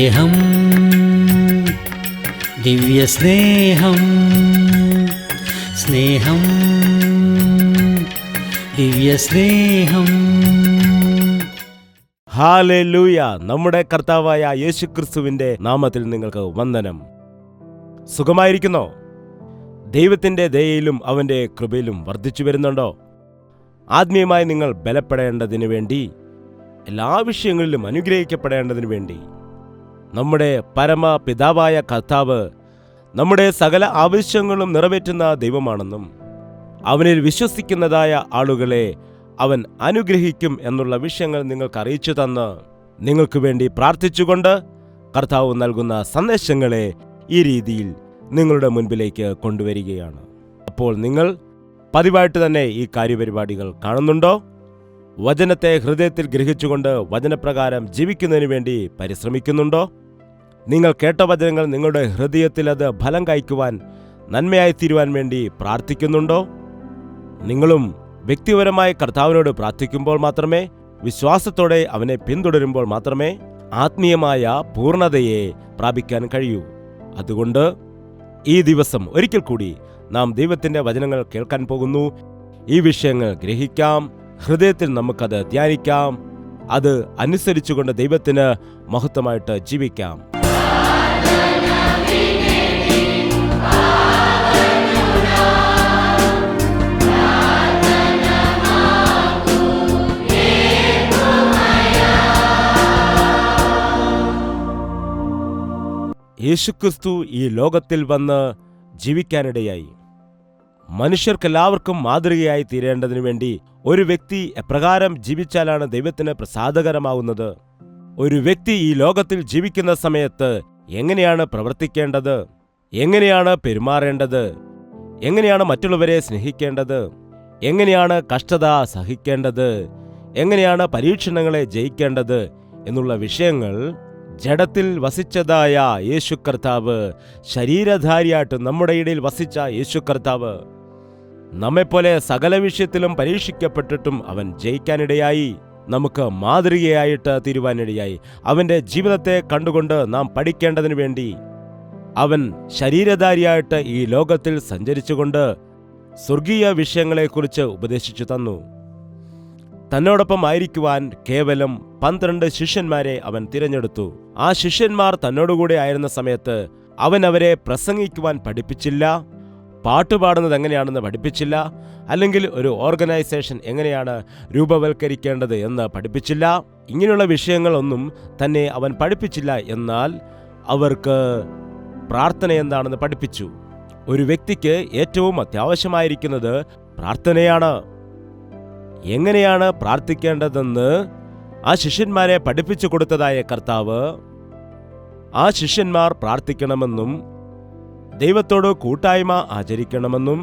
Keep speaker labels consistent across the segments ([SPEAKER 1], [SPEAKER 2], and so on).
[SPEAKER 1] സ്നേഹം, ദിവ്യസ്നേഹം, സ്നേഹം, ദിവ്യസ്നേഹം.
[SPEAKER 2] ഹല്ലേലൂയ! നമ്മുടെ കർത്താവായ യേശുക്രിസ്തുവിന്റെ നാമത്തിൽ നിങ്ങൾക്ക് വന്ദനം. സുഖമായിരിക്കുന്നോ? ദൈവത്തിന്റെ ദയയിലും അവന്റെ കൃപയിലും വർദ്ധിച്ചു വരുന്നുണ്ടോ? ആത്മീയമായി നിങ്ങൾ ബലപ്പെടേണ്ടതിനു വേണ്ടി, എല്ലാ വിഷയങ്ങളിലും അനുഗ്രഹിക്കപ്പെടേണ്ടതിനു വേണ്ടി നമ്മുടെ പരമപിതാവായ കർത്താവ് നമ്മുടെ സകല ആവശ്യങ്ങളും നിറവേറ്റുന്ന ദൈവമാണെന്നും അവനിൽ വിശ്വസിക്കുന്നതായ ആളുകളെ അവൻ അനുഗ്രഹിക്കും എന്നുള്ള വിഷയങ്ങൾ നിങ്ങൾക്ക് അറിയിച്ചു തന്ന് നിങ്ങൾക്ക് വേണ്ടി പ്രാർത്ഥിച്ചുകൊണ്ട് കർത്താവ് നൽകുന്ന സന്ദേശങ്ങളെ ഈ രീതിയിൽ നിങ്ങളുടെ മുൻപിലേക്ക് കൊണ്ടുവരികയാണ്. അപ്പോൾ നിങ്ങൾ പതിവായിട്ട് തന്നെ ഈ കാര്യപരിപാടികൾ കാണുന്നുണ്ടോ? വചനത്തെ ഹൃദയത്തിൽ ഗ്രഹിച്ചുകൊണ്ട് വചനപ്രകാരം ജീവിക്കുന്നതിന് വേണ്ടി പരിശ്രമിക്കുന്നുണ്ടോ? നിങ്ങൾ കേട്ട വചനങ്ങൾ നിങ്ങളുടെ ഹൃദയത്തിൽ അത് ഫലം കായ്ക്കുവാൻ, നന്മയായി തീരുവാൻ വേണ്ടി പ്രാർത്ഥിക്കുന്നുണ്ടോ? നിങ്ങളും വ്യക്തിപരമായി കർത്താവിനോട് പ്രാർത്ഥിക്കുമ്പോൾ മാത്രമേ, വിശ്വാസത്തോടെ അവനെ പിന്തുടരുമ്പോൾ മാത്രമേ ആത്മീയമായ പൂർണ്ണതയെ പ്രാപിക്കാൻ കഴിയൂ. അതുകൊണ്ട് ഈ ദിവസം ഒരിക്കൽ കൂടി നാം ദൈവത്തിന്റെ വചനങ്ങൾ കേൾക്കാൻ പോകുന്നു. ഈ വിഷയങ്ങൾ ഗ്രഹിക്കാം, ഹൃദയത്തിൽ നമുക്കത് ധ്യാനിക്കാം, അത് അനുസരിച്ചുകൊണ്ട് ദൈവത്തിന് മഹത്വമായിട്ട് ജീവിക്കാം. യേശുക്രിസ്തു ഈ ലോകത്തിൽ വന്ന് ജീവിക്കാനിടയായി. മനുഷ്യർക്കെല്ലാവർക്കും മാതൃകയായി തീരേണ്ടതിനു വേണ്ടി ഒരു വ്യക്തി എപ്രകാരം ജീവിച്ചാലാണ് ദൈവത്തിന് പ്രസാദകരമാവുന്നത്, ഒരു വ്യക്തി ഈ ലോകത്തിൽ ജീവിക്കുന്ന സമയത്ത് എങ്ങനെയാണ് പ്രവർത്തിക്കേണ്ടത്, എങ്ങനെയാണ് പെരുമാറേണ്ടത്, എങ്ങനെയാണ് മറ്റുള്ളവരെ സ്നേഹിക്കേണ്ടത്, എങ്ങനെയാണ് കഷ്ടത സഹിക്കേണ്ടത്, എങ്ങനെയാണ് പരീക്ഷണങ്ങളെ ജയിക്കേണ്ടത് എന്നുള്ള വിഷയങ്ങൾ ജഡത്തിൽ വസിച്ചതായ യേശു കർത്താവ്, ശരീരധാരിയായിട്ട് നമ്മുടെ ഇടയിൽ വസിച്ച യേശു കർത്താവ് നമ്മെപ്പോലെ സകല വിഷയത്തിലും പരീക്ഷിക്കപ്പെട്ടിട്ടും അവൻ ജയിക്കാനിടയായി, നമുക്ക് മാതൃകയായിട്ട് തീരുവാനിടയായി. അവന്റെ ജീവിതത്തെ കണ്ടുകൊണ്ട് നാം പഠിക്കേണ്ടതിനു വേണ്ടി അവൻ ശരീരധാരിയായിട്ട് ഈ ലോകത്തിൽ സഞ്ചരിച്ചുകൊണ്ട് സ്വർഗീയ വിഷയങ്ങളെക്കുറിച്ച് ഉപദേശിച്ചു തന്നു. തന്നോടൊപ്പം ആയിരിക്കുവാൻ കേവലം 12 ശിഷ്യന്മാരെ അവൻ തിരഞ്ഞെടുത്തു. ആ ശിഷ്യന്മാർ തന്നോടുകൂടെ ആയിരുന്ന സമയത്ത് അവൻ അവരെ പ്രസംഗിക്കുവാൻ പഠിപ്പിച്ചില്ല, പാട്ടുപാടുന്നത് എങ്ങനെയാണെന്ന് പഠിപ്പിച്ചില്ല, അല്ലെങ്കിൽ ഒരു ഓർഗനൈസേഷൻ എങ്ങനെയാണ് രൂപവൽക്കരിക്കേണ്ടത് എന്ന് പഠിപ്പിച്ചില്ല. ഇങ്ങനെയുള്ള വിഷയങ്ങളൊന്നും തന്നെ അവൻ പഠിപ്പിച്ചില്ല. എന്നാൽ അവർക്ക് പ്രാർത്ഥന എന്താണെന്ന് പഠിപ്പിച്ചു. ഒരു വ്യക്തിക്ക് ഏറ്റവും അത്യാവശ്യമായിരിക്കുന്നത് പ്രാർത്ഥനയാണ്. എങ്ങനെയാണ് പ്രാർത്ഥിക്കേണ്ടതെന്ന് ആ ശിഷ്യന്മാരെ പഠിപ്പിച്ചു കൊടുത്തതായ കർത്താവ് ആ ശിഷ്യന്മാർ പ്രാർത്ഥിക്കണമെന്നും ദൈവത്തോട് കൂട്ടായ്മ ആചരിക്കണമെന്നും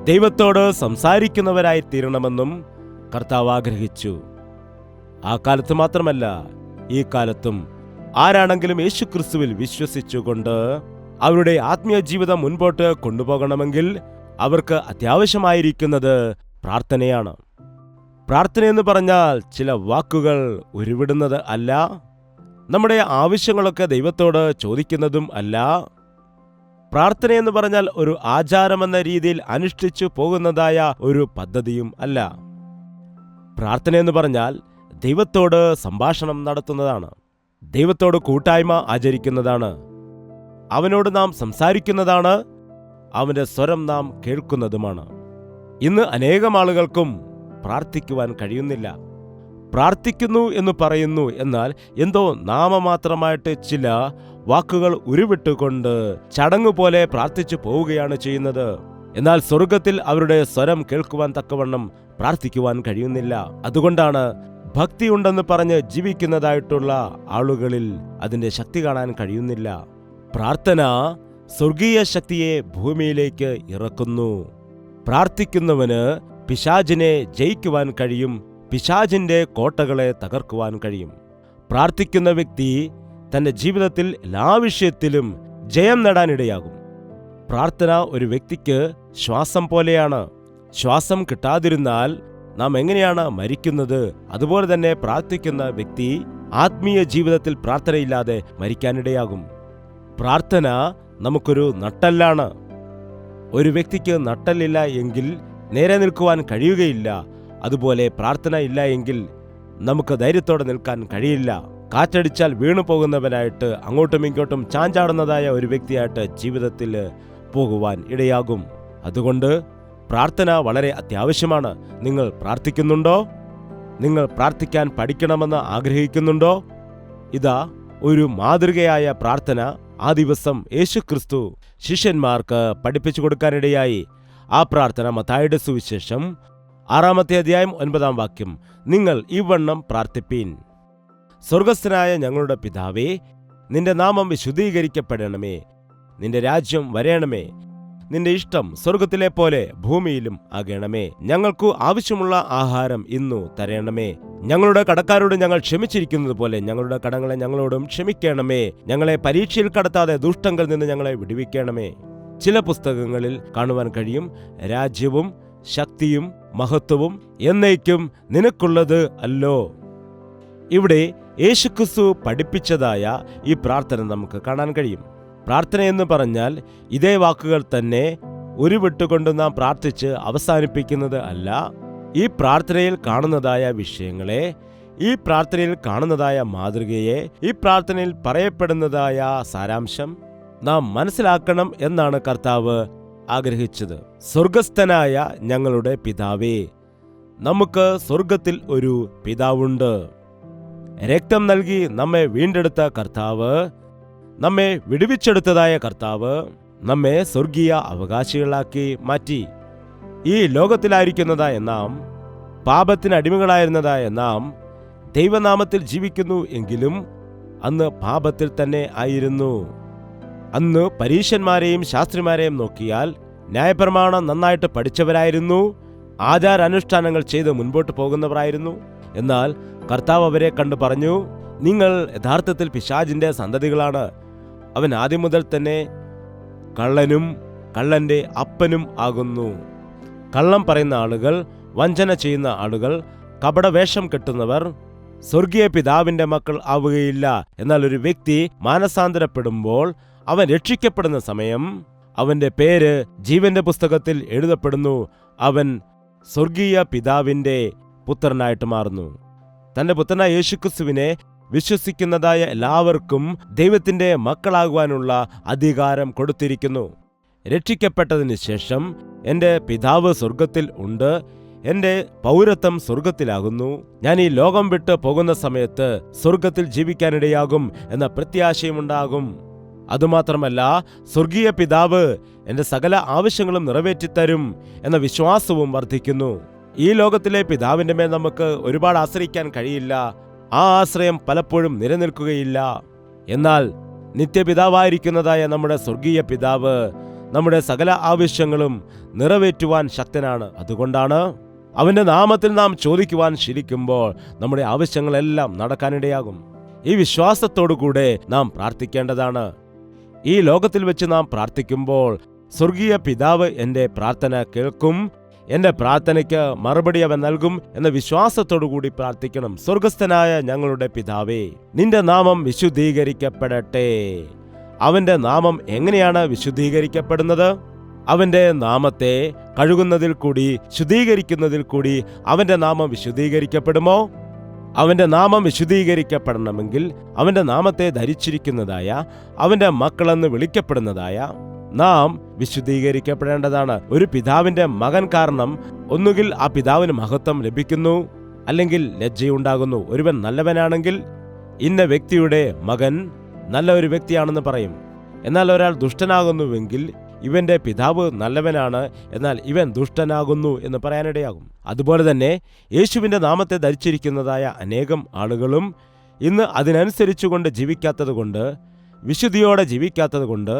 [SPEAKER 2] ദൈവത്തോട് സംസാരിക്കുന്നവരായി തീരണമെന്നും കർത്താവ് ആഗ്രഹിച്ചു. ആ കാലത്ത് മാത്രമല്ല, ഈ കാലത്തും ആരാണെങ്കിലും യേശുക്രിസ്തുവിൽ വിശ്വസിച്ചുകൊണ്ട് അവരുടെ ആത്മീയ ജീവിതം മുൻപോട്ട് കൊണ്ടുപോകണമെങ്കിൽ അവർക്ക് അത്യാവശ്യമായിരിക്കുന്നത് പ്രാർത്ഥനയാണ്. പ്രാർത്ഥനയെന്ന് പറഞ്ഞാൽ ചില വാക്കുകൾ ഉരുവിടുന്നത് അല്ല, നമ്മുടെ ആവശ്യങ്ങളൊക്കെ ദൈവത്തോട് ചോദിക്കുന്നതും അല്ല. പ്രാർത്ഥനയെന്ന് പറഞ്ഞാൽ ഒരു ആചാരമെന്ന രീതിയിൽ അനുഷ്ഠിച്ചു പോകുന്നതായ ഒരു പദ്ധതിയും അല്ല. പ്രാർത്ഥനയെന്ന് പറഞ്ഞാൽ ദൈവത്തോട് സംഭാഷണം നടത്തുന്നതാണ്, ദൈവത്തോട് കൂട്ടായ്മ ആചരിക്കുന്നതാണ്, അവനോട് നാം സംസാരിക്കുന്നതാണ്, അവന്റെ സ്വരം നാം കേൾക്കുന്നതുമാണ്. ഇന്ന് അനേകം ആളുകൾക്കും പ്രാർത്ഥിക്കുവാൻ കഴിയുന്നില്ല. പ്രാർത്ഥിക്കുന്നു എന്ന് പറയുന്നു, എന്നാൽ എന്തോ നാമമാത്രമായിട്ട് ചില വാക്കുകൾ ഉരുവിട്ടുകൊണ്ട് ചടങ്ങുപോലെ പ്രാർത്ഥിച്ചു പോവുകയാണ് ചെയ്യുന്നത്. എന്നാൽ സ്വർഗത്തിൽ അവരുടെ സ്വരം കേൾക്കുവാൻ തക്കവണ്ണം പ്രാർത്ഥിക്കുവാൻ കഴിയുന്നില്ല. അതുകൊണ്ടാണ് ഭക്തിയുണ്ടെന്ന് പറഞ്ഞ് ജീവിക്കുന്നതായിട്ടുള്ള ആളുകളിൽ അതിന്റെ ശക്തി കാണാൻ കഴിയുന്നില്ല. പ്രാർത്ഥന സ്വർഗീയ ശക്തിയെ ഭൂമിയിലേക്ക് ഇറക്കുന്നു. പ്രാർത്ഥിക്കുന്നവന് പിശാചിനെ ജയിക്കുവാൻ കഴിയും, പിശാചിന്റെ കോട്ടകളെ തകർക്കുവാൻ കഴിയും. പ്രാർത്ഥിക്കുന്ന വ്യക്തി തന്റെ ജീവിതത്തിൽ എല്ലാ വിഷയത്തിലും ജയം നേടാനിടയാകും. പ്രാർത്ഥന ഒരു വ്യക്തിക്ക് ശ്വാസം പോലെയാണ്. ശ്വാസം കിട്ടാതിരുന്നാൽ നാം എങ്ങനെയാണ് മരിക്കുന്നത്, അതുപോലെ തന്നെ പ്രാർത്ഥിക്കുന്ന വ്യക്തി ആത്മീയ ജീവിതത്തിൽ പ്രാർത്ഥനയില്ലാതെ മരിക്കാനിടയാകും. പ്രാർത്ഥന നമുക്കൊരു നട്ടെല്ലാണ്. ഒരു വ്യക്തിക്ക് നട്ടെല്ലില്ല എങ്കിൽ നേരെ നിൽക്കുവാൻ കഴിയുകയില്ല. അതുപോലെ പ്രാർത്ഥന ഇല്ല എങ്കിൽ നമുക്ക് ധൈര്യത്തോടെ നിൽക്കാൻ കഴിയില്ല. കാറ്റടിച്ചാൽ വീണു പോകുന്നവനായിട്ട് അങ്ങോട്ടും ഇങ്ങോട്ടും ചാഞ്ചാടുന്നതായ ഒരു വ്യക്തിയായിട്ട് ജീവിതത്തിൽ പോകുവാൻ ഇടയാകും. അതുകൊണ്ട് പ്രാർത്ഥന വളരെ അത്യാവശ്യമാണ്. നിങ്ങൾ പ്രാർത്ഥിക്കുന്നുണ്ടോ? നിങ്ങൾ പ്രാർത്ഥിക്കാൻ പഠിക്കണമെന്ന് ആഗ്രഹിക്കുന്നുണ്ടോ? ഇതാ ഒരു മാതൃകയായ പ്രാർത്ഥന ആ ദിവസം യേശുക്രിസ്തു ശിഷ്യന്മാർക്ക് പഠിപ്പിച്ചു കൊടുക്കാനിടയായി. ആ പ്രാർത്ഥന മത്തായിയുടെ സുവിശേഷം 6-ാമത്തെ അധ്യായം 9-ാം വാക്യം. നിങ്ങൾ ഇവണ്ണം പ്രാർത്ഥിപ്പീൻ: സ്വർഗസ്ഥനായ ഞങ്ങളുടെ പിതാവേ, നിന്റെ നാമം വിശുദ്ധീകരിക്കപ്പെടണമേ, നിന്റെ രാജ്യം വരേണമേ, നിന്റെ ഇഷ്ടം സ്വർഗത്തിലെ പോലെ ഭൂമിയിലും ആകണമേ. ഞങ്ങൾക്കു ആവശ്യമുള്ള ആഹാരം ഇന്നു തരണമേ. ഞങ്ങളുടെ കടക്കാരോട് ഞങ്ങൾ ക്ഷമിച്ചിരിക്കുന്നത് പോലെ ഞങ്ങളുടെ കടങ്ങളെ ഞങ്ങളോടും ക്ഷമിക്കണമേ. ഞങ്ങളെ പരീക്ഷയിൽ കടത്താതെ ദുഷ്ടങ്ങളിൽ നിന്ന് ഞങ്ങളെ വിടുവിക്കണമേ. ചില പുസ്തകങ്ങളിൽ കാണുവാൻ കഴിയും, രാജ്യവും ശക്തിയും മഹത്വവും എന്നേക്കും നിനക്കുള്ളത് അല്ലോ. ഇവിടെ യേശുക്രിസ്തു പഠിപ്പിച്ചതായ ഈ പ്രാർത്ഥന നമുക്ക് കാണാൻ കഴിയും. പ്രാർത്ഥന എന്ന് പറഞ്ഞാൽ ഇതേ വാക്കുകൾ തന്നെ ഉരുവിട്ടുകൊണ്ട് നാം പ്രാർത്ഥിച്ച് അവസാനിപ്പിക്കുന്നത് അല്ല. ഈ പ്രാർത്ഥനയിൽ കാണുന്നതായ വിഷയങ്ങളെ, ഈ പ്രാർത്ഥനയിൽ കാണുന്നതായ മാതൃകയെ, ഈ പ്രാർത്ഥനയിൽ പറയപ്പെടുന്നതായ സാരാംശം നാം മനസ്സിലാക്കണം എന്നാണ് കർത്താവ് ആഗ്രഹിച്ചത്. സ്വർഗസ്ഥനായ ഞങ്ങളുടെ പിതാവേ. നമുക്ക് സ്വർഗത്തിൽ ഒരു പിതാവുണ്ട്. രക്തം നൽകി നമ്മെ വീണ്ടെടുത്ത കർത്താവ്, നമ്മെ വിടുവിച്ചെടുത്തതായ കർത്താവ് നമ്മെ സ്വർഗീയ അവകാശികളാക്കി മാറ്റി. ഈ ലോകത്തിലായിരിക്കുന്നതായ നാം, പാപത്തിന് അടിമകളായിരുന്നതായ നാം ദൈവനാമത്തിൽ ജീവിക്കുന്നു എങ്കിലും അന്ന് പാപത്തിൽ തന്നെ ആയിരുന്നു. അന്ന് പരീശന്മാരെയും ശാസ്ത്രിമാരെയും നോക്കിയാൽ ന്യായപ്രമാണം നന്നായിട്ട് പഠിച്ചവരായിരുന്നു, ആചാരാനുഷ്ഠാനങ്ങൾ ചെയ്ത് മുൻപോട്ട് പോകുന്നവരായിരുന്നു. എന്നാൽ കർത്താവ് അവരെ കണ്ടു പറഞ്ഞു, നിങ്ങൾ യഥാർത്ഥത്തിൽ പിശാചിന്റെ സന്തതികളാണ്. അവൻ ആദ്യം മുതൽ തന്നെ കള്ളനും കള്ളന്റെ അപ്പനും ആകുന്നു. കള്ളം പറയുന്ന ആളുകൾ, വഞ്ചന ചെയ്യുന്ന ആളുകൾ, കപടവേഷം കെട്ടുന്നവർ സ്വർഗീയ പിതാവിന്റെ മക്കൾ ആവുകയില്ല. എന്നാൽ ഒരു വ്യക്തി മാനസാന്തരപ്പെടുമ്പോൾ അവൻ രക്ഷിക്കപ്പെടുന്ന സമയം അവന്റെ പേര് ജീവന്റെ പുസ്തകത്തിൽ എഴുതപ്പെടുന്നു. അവൻ സ്വർഗീയ പിതാവിന്റെ പുത്രനായിട്ട് മാറുന്നു. തന്റെ പുത്രനായ യേശുക്രിസ്തുവിനെ വിശ്വസിക്കുന്നതായ എല്ലാവർക്കും ദൈവത്തിന്റെ മക്കളാകുവാനുള്ള അധികാരം കൊടുത്തിരിക്കുന്നു. രക്ഷിക്കപ്പെട്ടതിന് ശേഷം എൻ്റെ പിതാവ് സ്വർഗത്തിൽ ഉണ്ട്, എൻ്റെ പൗരത്വം സ്വർഗത്തിലാകുന്നു, ഞാൻ ഈ ലോകം വിട്ട് പോകുന്ന സമയത്ത് സ്വർഗത്തിൽ ജീവിക്കാനിടയാകും എന്ന പ്രത്യാശയുമുണ്ടാകും. അതുമാത്രമല്ല, സ്വർഗീയ പിതാവ് എൻ്റെ സകല ആവശ്യങ്ങളും നിറവേറ്റിത്തരും എന്ന വിശ്വാസവും വർദ്ധിക്കുന്നു. ഈ ലോകത്തിലെ പിതാവിൻ്റെ മേൽ നമുക്ക് ഒരുപാട് ആശ്രയിക്കാൻ കഴിയില്ല. ആ ആശ്രയം പലപ്പോഴും നിലനിൽക്കുകയില്ല. എന്നാൽ നിത്യപിതാവായിരിക്കുന്നതായ നമ്മുടെ സ്വർഗീയ പിതാവ് നമ്മുടെ സകല ആവശ്യങ്ങളും നിറവേറ്റുവാൻ ശക്തനാണ്. അതുകൊണ്ടാണ് അവന്റെ നാമത്തിൽ നാം ചോദിക്കുവാൻ ശീലിക്കുമ്പോൾ നമ്മുടെ ആവശ്യങ്ങളെല്ലാം നടക്കാനിടയാകും. ഈ വിശ്വാസത്തോടുകൂടെ നാം പ്രാർത്ഥിക്കേണ്ടതാണ്. ഈ ലോകത്തിൽ വെച്ച് നാം പ്രാർത്ഥിക്കുമ്പോൾ സ്വർഗീയ പിതാവ് എൻ്റെ പ്രാർത്ഥന കേൾക്കും, എൻ്റെ പ്രാർത്ഥനയ്ക്ക് മറുപടി അവൻ നൽകും എന്ന വിശ്വാസത്തോടുകൂടി പ്രാർത്ഥിക്കണം. സ്വർഗസ്ഥനായ ഞങ്ങളുടെ പിതാവേ, നിന്റെ നാമം വിശുദ്ധീകരിക്കപ്പെടട്ടെ. അവന്റെ നാമം എങ്ങനെയാണ് വിശുദ്ധീകരിക്കപ്പെടുന്നത്? അവന്റെ നാമത്തെ കഴുകുന്നതിൽ കൂടി, ശുദ്ധീകരിക്കുന്നതിൽ കൂടി അവന്റെ നാമം വിശുദ്ധീകരിക്കപ്പെടുമോ? അവന്റെ നാമം വിശുദ്ധീകരിക്കപ്പെടണമെങ്കിൽ അവന്റെ നാമത്തെ ധരിച്ചിരിക്കുന്നതായ, അവന്റെ മക്കളെന്ന് വിളിക്കപ്പെടുന്നതായ നാം വിശുദ്ധീകരിക്കപ്പെടേണ്ടതാണ്. ഒരു പിതാവിന്റെ മകൻ കാരണം ഒന്നുകിൽ ആ പിതാവിന് മഹത്വം ലഭിക്കുന്നു, അല്ലെങ്കിൽ ലജ്ജയുണ്ടാകുന്നു. ഒരുവൻ നല്ലവനാണെങ്കിൽ ഇന്ന വ്യക്തിയുടെ മകൻ നല്ല ഒരു വ്യക്തിയാണെന്ന് പറയും. എന്നാൽ ഒരാൾ ദുഷ്ടനാകുന്നുവെങ്കിൽ ഇവന്റെ പിതാവ് നല്ലവനാണ്, എന്നാൽ ഇവൻ ദുഷ്ടനാകുന്നു എന്ന് പറയാനിടയാകും. അതുപോലെ തന്നെ യേശുവിന്റെ നാമത്തെ ധരിച്ചിരിക്കുന്നതായ അനേകം ആളുകളും ഇന്ന് അതിനനുസരിച്ചുകൊണ്ട് ജീവിക്കാത്തതുകൊണ്ട്, വിശുദ്ധിയോടെ ജീവിക്കാത്തതുകൊണ്ട്,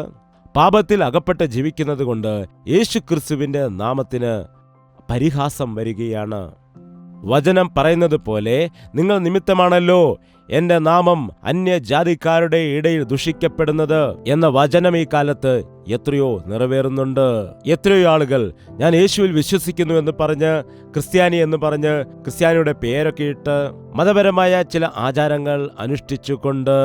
[SPEAKER 2] പാപത്തിൽ അകപ്പെട്ട് ജീവിക്കുന്നത് കൊണ്ട് യേശുക്രിസ്തുവിന്റെ നാമത്തിന് പരിഹാസം വരികയാണ്. വചനം പറയുന്നത് പോലെ, നിങ്ങൾ നിമിത്തമാണല്ലോ എന്റെ നാമം അന്യജാതിക്കാരുടെ ഇടയിൽ ദുഷിക്കപ്പെടുന്നത് എന്ന വചനം ഈ കാലത്ത് എത്രയോ നിറവേറുന്നുണ്ട്. എത്രയോ ആളുകൾ ഞാൻ യേശുവിൽ വിശ്വസിക്കുന്നു എന്ന് പറഞ്ഞ്, ക്രിസ്ത്യാനി എന്ന് പറഞ്ഞ്, ക്രിസ്ത്യാനിയുടെ പേരൊക്കെ ഇട്ട് മതപരമായ ചില ആചാരങ്ങൾ അനുഷ്ഠിച്ചുകൊണ്ട്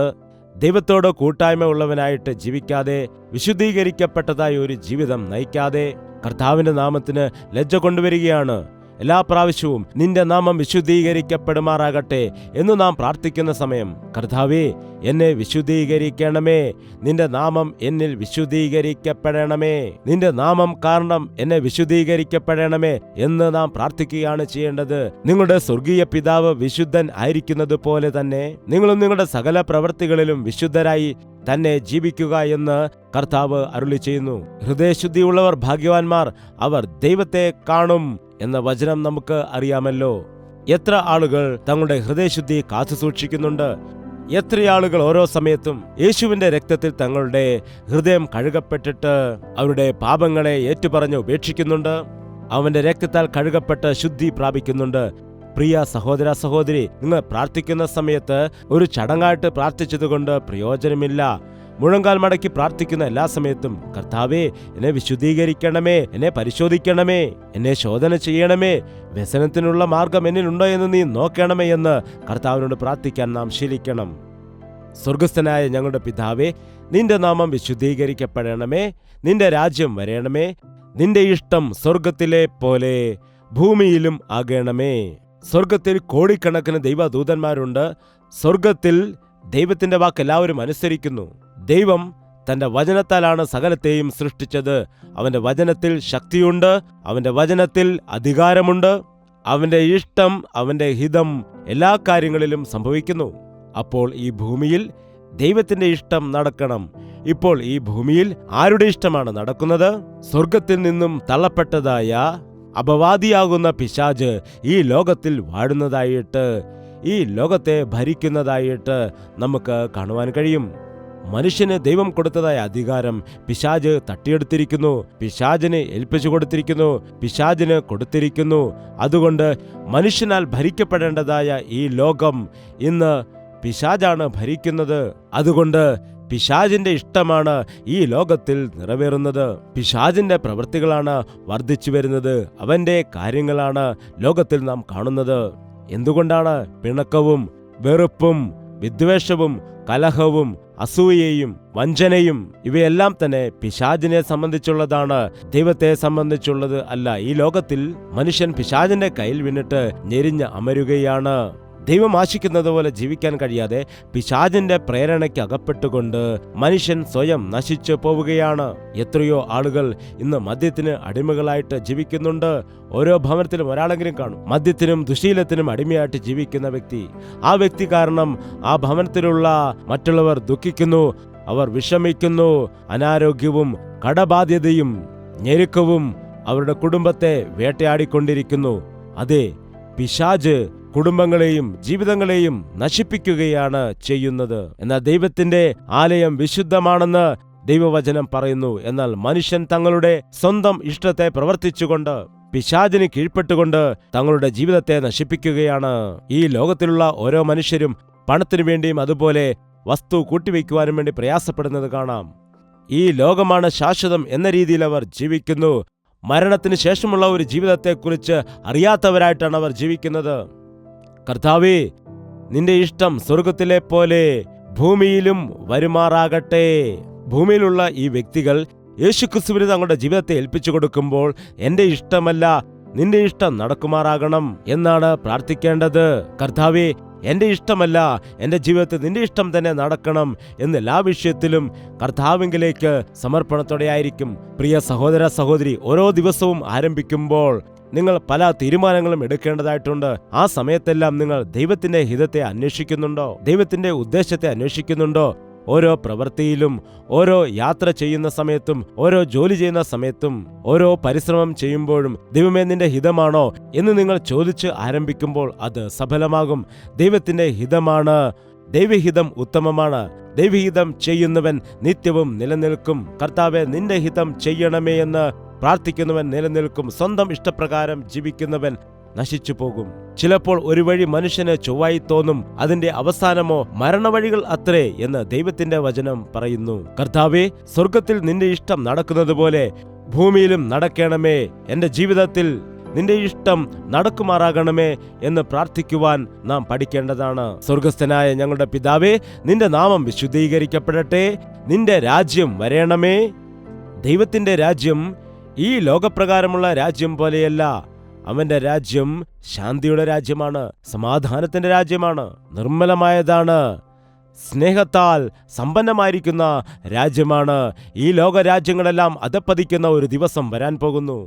[SPEAKER 2] ദൈവത്തോട് കൂട്ടായ്മ ഉള്ളവനായിട്ട് ജീവിക്കാതെ, വിശുദ്ധീകരിക്കപ്പെട്ടതായ ഒരു ജീവിതം നയിക്കാതെ കർത്താവിന്റെ നാമത്തിന് ലജ്ജ കൊണ്ടുവരികയാണ്. എല്ലാ പ്രാവശ്യവും നിന്റെ നാമം വിശുദ്ധീകരിക്കപ്പെടുമാറാകട്ടെ എന്ന് നാം പ്രാർത്ഥിക്കുന്ന സമയം, കർത്താവേ എന്നെ വിശുദ്ധീകരിക്കണമേ, നിന്റെ നാമം എന്നിൽ വിശുദ്ധീകരിക്കപ്പെടണമേ, നിന്റെ നാമം കാരണം എന്നെ വിശുദ്ധീകരിക്കപ്പെടണമേ എന്ന് നാം പ്രാർത്ഥിക്കുകയാണ് ചെയ്യേണ്ടത്. നിങ്ങളുടെ സ്വർഗീയ പിതാവ് വിശുദ്ധൻ ആയിരിക്കുന്നത് പോലെ തന്നെ നിങ്ങളും നിങ്ങളുടെ സകല പ്രവൃത്തികളിലും വിശുദ്ധരായി തന്നെ ജീവിക്കുക എന്ന് കർത്താവ് അരുളി ചെയ്യുന്നു. ഹൃദയശുദ്ധിയുള്ളവർ ഭാഗ്യവാന്മാർ, അവർ ദൈവത്തെ കാണും എന്ന വചനം നമുക്ക് അറിയാമല്ലോ. എത്ര ആളുകൾ തങ്ങളുടെ ഹൃദയശുദ്ധി കാത്തു സൂക്ഷിക്കുന്നുണ്ട്? എത്ര ആളുകൾ ഓരോ സമയത്തും യേശുവിന്റെ രക്തത്തിൽ തങ്ങളുടെ ഹൃദയം കഴുകപ്പെട്ടിട്ട് അവരുടെ പാപങ്ങളെ ഏറ്റുപറഞ്ഞ് ഉപേക്ഷിക്കുന്നുണ്ട്, അവന്റെ രക്തത്താൽ കഴുകപ്പെട്ട് ശുദ്ധി പ്രാപിക്കുന്നുണ്ട്. പ്രിയ സഹോദര സഹോദരി, നിങ്ങൾ പ്രാർത്ഥിക്കുന്ന സമയത്ത് ഒരു ചടങ്ങായിട്ട് പ്രാർത്ഥിച്ചതുകൊണ്ട് പ്രയോജനമില്ല. മുഴങ്കാൽ മടക്കി പ്രാർത്ഥിക്കുന്ന എല്ലാ സമയത്തും കർത്താവേ എന്നെ വിശുദ്ധീകരിക്കണമേ, എന്നെ പരിശോധിക്കണമേ, എന്നെ ശോധന ചെയ്യണമേ, വ്യസനത്തിനുള്ള മാർഗം എന്നിലുണ്ടോ എന്ന് നീ നോക്കണമേ എന്ന് കർത്താവിനോട് പ്രാർത്ഥിക്കാൻ നാം ശീലിക്കണം. സ്വർഗസ്ഥനായ ഞങ്ങളുടെ പിതാവേ, നിന്റെ നാമം വിശുദ്ധീകരിക്കപ്പെടണമേ, നിന്റെ രാജ്യം വരേണമേ, നിന്റെ ഇഷ്ടം സ്വർഗത്തിലെ പോലെ ഭൂമിയിലും ആകണമേ. സ്വർഗത്തിൽ കോടിക്കണക്കിന് ദൈവദൂതന്മാരുണ്ട്. സ്വർഗത്തിൽ ദൈവത്തിന്റെ വാക്ക് എല്ലാവരും അനുസരിക്കുന്നു. ദൈവം തന്റെ വചനത്താലാണ് സകലത്തെയും സൃഷ്ടിച്ചത്. അവന്റെ വചനത്തിൽ ശക്തിയുണ്ട്, അവന്റെ വചനത്തിൽ അധികാരമുണ്ട്. അവന്റെ ഇഷ്ടം, അവന്റെ ഹിതം എല്ലാ കാര്യങ്ങളിലും സംഭവിക്കുന്നു. അപ്പോൾ ഈ ഭൂമിയിൽ ദൈവത്തിന്റെ ഇഷ്ടം നടക്കണം. ഇപ്പോൾ ഈ ഭൂമിയിൽ ആരുടെ ഇഷ്ടമാണ് നടക്കുന്നത്? സ്വർഗത്തിൽ നിന്നും തള്ളപ്പെട്ടതായ അപവാദിയാകുന്ന പിശാച് ഈ ലോകത്തിൽ വാഴുന്നതായിട്ട്, ഈ ലോകത്തെ ഭരിക്കുന്നതായിട്ട് നമുക്ക് കാണുവാൻ കഴിയും. മനുഷ്യന് ദൈവം കൊടുത്തതായ അധികാരം പിശാച് തട്ടിയെടുത്തിരിക്കുന്നു, പിശാചിന് ഏൽപ്പിച്ചു കൊടുത്തിരിക്കുന്നു, പിശാചിന് കൊടുത്തിരിക്കുന്നു. അതുകൊണ്ട് മനുഷ്യനാൽ ഭരിക്കപ്പെടേണ്ടതായ ഈ ലോകം ഇന്ന് പിശാചാണ് ഭരിക്കുന്നത്. അതുകൊണ്ട് പിശാചിന്റെ ഇഷ്ടമാണ് ഈ ലോകത്തിൽ നിറവേറുന്നത്. പിശാചിന്റെ പ്രവൃത്തികളാണ് വർദ്ധിച്ചു വരുന്നത്. അവന്റെ കാര്യങ്ങളാണ് ലോകത്തിൽ നാം കാണുന്നത്. എന്തുകൊണ്ടാണ് പിണക്കവും വെറുപ്പും വിദ്വേഷവും കലഹവും അസൂയയും വഞ്ചനയും? ഇവയെല്ലാം തന്നെ പിശാചിനെ സംബന്ധിച്ചുള്ളതാണ്, ദൈവത്തെ സംബന്ധിച്ചുള്ളത് അല്ല. ഈ ലോകത്തിൽ മനുഷ്യൻ പിശാചിന്റെ കയ്യിൽ വീണിട്ട് ഞെരിഞ്ഞ് അമരുകയാണ്. ദൈവം ആശിക്കുന്നത് പോലെ ജീവിക്കാൻ കഴിയാതെ പിശാചിന്റെ പ്രേരണയ്ക്ക് അകപ്പെട്ടുകൊണ്ട് മനുഷ്യൻ സ്വയം നശിച്ചു പോവുകയാണ്. എത്രയോ ആളുകൾ ഇന്ന് മദ്യത്തിന് അടിമകളായിട്ട് ജീവിക്കുന്നുണ്ട്. ഓരോ ഭവനത്തിലും ഒരാളെങ്കിലും കാണും മദ്യത്തിനും ദുശീലത്തിനും അടിമയായിട്ട് ജീവിക്കുന്ന വ്യക്തി. ആ വ്യക്തി കാരണം ആ ഭവനത്തിലുള്ള മറ്റുള്ളവർ ദുഃഖിക്കുന്നു, അവർ വിഷമിക്കുന്നു. അനാരോഗ്യവും കടബാധ്യതയും ഞെരുക്കവും അവരുടെ കുടുംബത്തെ വേട്ടയാടിക്കൊണ്ടിരിക്കുന്നു. അതെ, പിശാച് കുടുംബങ്ങളെയും ജീവിതങ്ങളെയും നശിപ്പിക്കുകയാണ് ചെയ്യുന്നത്. എന്നാൽ ദൈവത്തിന്റെ ആലയം വിശുദ്ധമാണെന്ന് ദൈവവചനം പറയുന്നു. എന്നാൽ മനുഷ്യൻ തങ്ങളുടെ സ്വന്തം ഇഷ്ടത്തെ പ്രവർത്തിച്ചുകൊണ്ട് പിശാചിന് കീഴ്പ്പെട്ടുകൊണ്ട് തങ്ങളുടെ ജീവിതത്തെ നശിപ്പിക്കുകയാണ്. ഈ ലോകത്തിലുള്ള ഓരോ മനുഷ്യരും പണത്തിനു വേണ്ടിയും അതുപോലെ വസ്തു കൂട്ടിവെക്കുവാനും വേണ്ടി പ്രയാസപ്പെടുന്നത് കാണാം. ഈ ലോകമാണ് ശാശ്വതം എന്ന രീതിയിൽ അവർ ജീവിക്കുന്നു. മരണത്തിന് ശേഷമുള്ള ഒരു ജീവിതത്തെക്കുറിച്ച് അറിയാത്തവരായിട്ടാണ് അവർ ജീവിക്കുന്നത്. കർത്താവേ, നിന്റെ ഇഷ്ടം സ്വർഗത്തിലെ പോലെ ഭൂമിയിലും വരുമാറാകട്ടെ. ഭൂമിയിലുള്ള ഈ വ്യക്തികൾ യേശുക്രിസ്തുവിന് തങ്ങളുടെ ജീവിതത്തെ ഏൽപ്പിച്ചു കൊടുക്കുമ്പോൾ എന്റെ ഇഷ്ടമല്ല നിന്റെ ഇഷ്ടം നടക്കുമാറാകണം എന്നാണ് പ്രാർത്ഥിക്കേണ്ടത്. കർത്താവേ, എന്റെ ഇഷ്ടമല്ല, എന്റെ ജീവിതത്തിൽ നിന്റെ ഇഷ്ടം തന്നെ നടക്കണം എന്ന് എല്ലാ വിഷയത്തിലും കർത്താവിങ്കിലേക്ക് സമർപ്പണത്തോടെ ആയിരിക്കും. പ്രിയ സഹോദര സഹോദരി, ഓരോ ദിവസവും ആരംഭിക്കുമ്പോൾ നിങ്ങൾ പല തീരുമാനങ്ങളും എടുക്കേണ്ടതായിട്ടുണ്ട്. ആ സമയത്തെല്ലാം നിങ്ങൾ ദൈവത്തിന്റെ ഹിതത്തെ അന്വേഷിക്കുന്നുണ്ടോ? ദൈവത്തിന്റെ ഉദ്ദേശത്തെ അന്വേഷിക്കുന്നുണ്ടോ? ഓരോ പ്രവൃത്തിയിലും, ഓരോ യാത്ര ചെയ്യുന്ന സമയത്തും, ഓരോ ജോലി ചെയ്യുന്ന സമയത്തും, ഓരോ പരിശ്രമം ചെയ്യുമ്പോഴും ദൈവമേ നിന്റെ ഹിതമാണോ എന്ന് നിങ്ങൾ ചോദിച്ച് ആരംഭിക്കുമ്പോൾ അത് സഫലമാകും. ദൈവത്തിന്റെ ഹിതമാണ്. ദൈവഹിതം ഉത്തമമാണ്. ദൈവഹിതം ചെയ്യുന്നവൻ നിത്യവും നിലനിൽക്കും. കർത്താവേ, നിന്റെ ഹിതം ചെയ്യണമേ എന്ന് പ്രാർത്ഥിക്കുന്നവൻ നിലനിൽക്കും. സ്വന്തം ഇഷ്ടപ്രകാരം ജീവിക്കുന്നവൻ നശിച്ചു പോകും. ചിലപ്പോൾ ഒരു വഴി മനുഷ്യന് ചൊവ്വായി തോന്നും, അതിന്റെ അവസാനമോ മരണവഴികൾ അത്രേ എന്ന് ദൈവത്തിന്റെ വചനം പറയുന്നു. കർത്താവേ, സ്വർഗത്തിൽ നിന്റെ ഇഷ്ടം നടക്കുന്നത് പോലെ ഭൂമിയിലും നടക്കണമേ, എന്റെ ജീവിതത്തിൽ നിന്റെ ഇഷ്ടം നടക്കുമാറാകണമേ എന്ന് പ്രാർത്ഥിക്കുവാൻ നാം പഠിക്കേണ്ടതാണ്. സ്വർഗസ്ഥനായ ഞങ്ങളുടെ പിതാവേ, നിന്റെ നാമം വിശുദ്ധീകരിക്കപ്പെടട്ടെ, നിന്റെ രാജ്യം വരേണമേ. ദൈവത്തിന്റെ രാജ്യം ഈ ലോകപ്രകാരമുള്ള രാജ്യം പോലെയല്ല. അവന്റെ രാജ്യം ശാന്തിയുടെ രാജ്യമാണ്, സമാധാനത്തിന്റെ രാജ്യമാണ്, നിർമ്മലമായതാണ്, സ്നേഹത്താൽ സമ്പന്നമായിരിക്കുന്ന രാജ്യമാണ്. ഈ ലോകരാജ്യങ്ങളെല്ലാം അധപ്പതിക്കുന്ന ഒരു ദിവസം വരാൻ പോകുന്നു.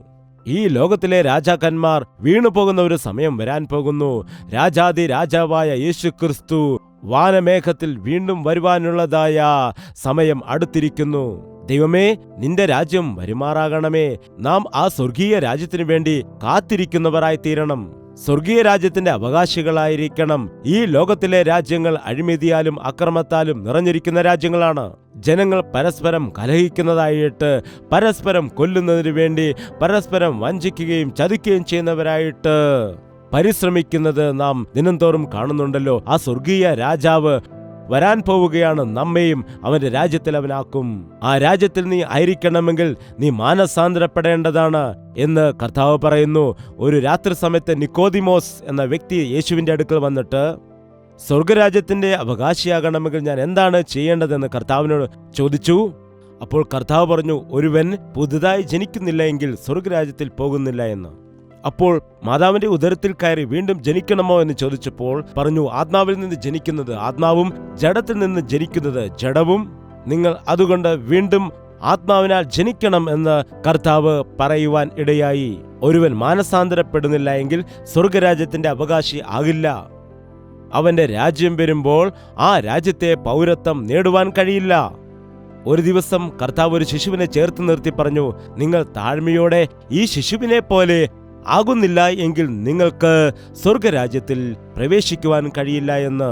[SPEAKER 2] ഈ ലോകത്തിലെ രാജാക്കന്മാർ വീണുപോകുന്ന ഒരു സമയം വരാൻ പോകുന്നു. രാജാതി രാജാവായ യേശുക്രിസ്തു വാനമേഘത്തിൽ വീണ്ടും വരുവാനുള്ളതായ സമയം അടുത്തിരിക്കുന്നു. ദൈവമേ, നിന്റെ രാജ്യം വരുമാറാകണമേ. നാം ആ സ്വർഗീയ രാജ്യത്തിനു വേണ്ടി കാത്തിരിക്കുന്നവരായി തീരണം. സ്വർഗീയ രാജ്യത്തിന്റെ അവകാശികളായിരിക്കണം. ഈ ലോകത്തിലെ രാജ്യങ്ങൾ അഴിമതിയാലും അക്രമത്താലും നിറഞ്ഞിരിക്കുന്ന രാജ്യങ്ങളാണ്. ജനങ്ങൾ പരസ്പരം കലഹിക്കുന്നതായിട്ട്, പരസ്പരം കൊല്ലുന്നതിനു വേണ്ടി പരസ്പരം വഞ്ചിക്കുകയും ചതിക്കുകയും ചെയ്യുന്നവരായിട്ട് പരിശ്രമിക്കുന്നത് നാം ദിനംതോറും കാണുന്നുണ്ടല്ലോ. ആ സ്വർഗീയ രാജാവ് വരാൻ പോവുകയാണ്. നമ്മയും അവന്റെ രാജ്യത്തിൽ അവനാക്കും. ആ രാജ്യത്തിൽ നീ ആയിരിക്കണമെങ്കിൽ നീ മാനസാന്തരപ്പെടേണ്ടതാണ് എന്ന് കർത്താവ് പറയുന്നു. ഒരു രാത്രി സമയത്ത് നിക്കോദിമോസ് എന്ന വ്യക്തി യേശുവിന്റെ അടുക്കൽ വന്നിട്ട്, സ്വർഗരാജ്യത്തിന്റെ അവകാശിയാകണമെങ്കിൽ ഞാൻ എന്താണ് ചെയ്യേണ്ടതെന്ന് കർത്താവിനോട് ചോദിച്ചു. അപ്പോൾ കർത്താവ് പറഞ്ഞു, ഒരുവൻ പുതുതായി ജനിക്കുന്നില്ല എങ്കിൽ സ്വർഗരാജ്യത്തിൽ പോകുന്നില്ല എന്ന്. അപ്പോൾ മാതാവിന്റെ ഉദരത്തിൽ കയറി വീണ്ടും ജനിക്കണമോ എന്ന് ചോദിച്ചപ്പോൾ പറഞ്ഞു, ആത്മാവിൽ നിന്ന് ജനിക്കുന്നത് ആത്മാവും ജഡത്തിൽ നിന്ന് ജനിക്കുന്നത് ജഡവും. നിങ്ങൾ അതുകൊണ്ട് വീണ്ടും ആത്മാവിനാൽ ജനിക്കണം എന്ന് കർത്താവ് പറയുവാൻ ഇടയായി. ഒരുവൻ മാനസാന്തരപ്പെടുന്നില്ല എങ്കിൽ സ്വർഗരാജ്യത്തിന്റെ അവകാശി ആകില്ല. അവന്റെ രാജ്യം വരുമ്പോൾ ആ രാജ്യത്തെ പൗരത്വം നേടുവാൻ കഴിയില്ല. ഒരു ദിവസം കർത്താവ് ഒരു ശിശുവിനെ ചേർത്ത് നിർത്തി പറഞ്ഞു, നിങ്ങൾ താഴ്മയോടെ ഈ ശിശുവിനെ പോലെ ആകുന്നില്ല എങ്കിൽ നിങ്ങൾക്ക് സ്വർഗരാജ്യത്തിൽ പ്രവേശിക്കുവാൻ കഴിയില്ല എന്ന്.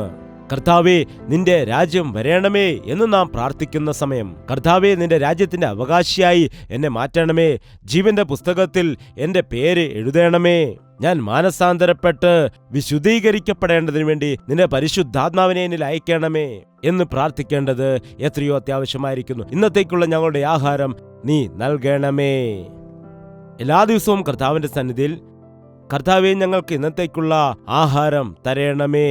[SPEAKER 2] കർത്താവേ, നിന്റെ രാജ്യം വരേണമേ എന്ന് നാം പ്രാർത്ഥിക്കുന്ന സമയം, കർത്താവേ, നിന്റെ രാജ്യത്തിന്റെ അവകാശിയായി എന്നെ മാറ്റണമേ, ജീവന്റെ പുസ്തകത്തിൽ എന്റെ പേര് എഴുതണമേ, ഞാൻ മാനസാന്തരപ്പെട്ട് വിശുദ്ധീകരിക്കപ്പെടേണ്ടതിനു വേണ്ടി നിന്റെ പരിശുദ്ധാത്മാവിനെ എന്നിൽ അയക്കണമേ എന്ന് പ്രാർത്ഥിക്കേണ്ടത് എത്രയോ അത്യാവശ്യമായിരിക്കുന്നു. ഇന്നത്തേക്കുള്ള ഞങ്ങളുടെ ആഹാരം നീ നൽകണമേ. എല്ലാ ദിവസവും കർത്താവിന്റെ സന്നിധിയിൽ, കർത്താവേ, ഞങ്ങൾക്ക് ഇന്നത്തേക്കുള്ള ആഹാരം തരണമേ,